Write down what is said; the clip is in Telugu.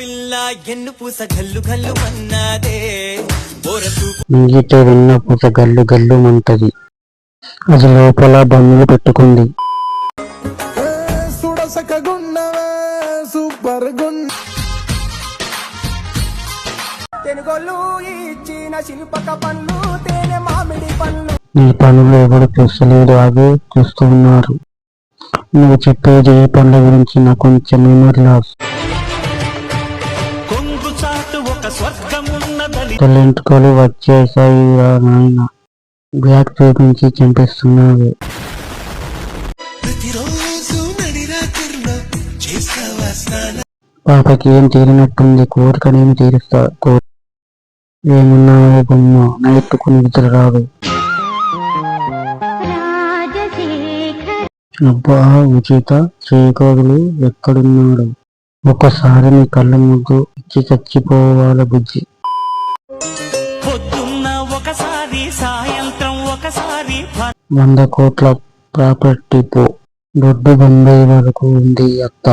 పిల్ల ఎన్ను పూస గల్లు గల్లు మన్నాదే మింగితే వెన్న పూస గల్లు గల్లు మంటది. అది లోపల బన్నులు పెట్టుకుంది. నీ పనులు ఎవరు చూస్తలేరు, అవి చూస్తూ ఉన్నారు. నువ్వు చెప్పేది ఈ పనుల గురించి నాకు కొంచెం మెమరీ లాస్. తలెంటుకలు వచ్చేసాయి నాయన, బ్యాగ్ చూపించి చంపేస్తున్నావు. పాపకి ఏం తీరినట్టుంది, కోరికనేమి తీరుస్తా. ఏమున్నావో బొమ్మ, నైట్టుకుని నిద్ర రాదు. అబ్బా ఉచిత శ్రీకోగులు ఎక్కడున్నాడు? ఒకసారి నీ కళ్ళ ముందు ఇచ్చి చచ్చిపోవాల బుజ్జి. 100 కోట్ల ప్రాపర్టీ పో, దొడ్డు బొంబాయి వరకు ఉంది అత్త.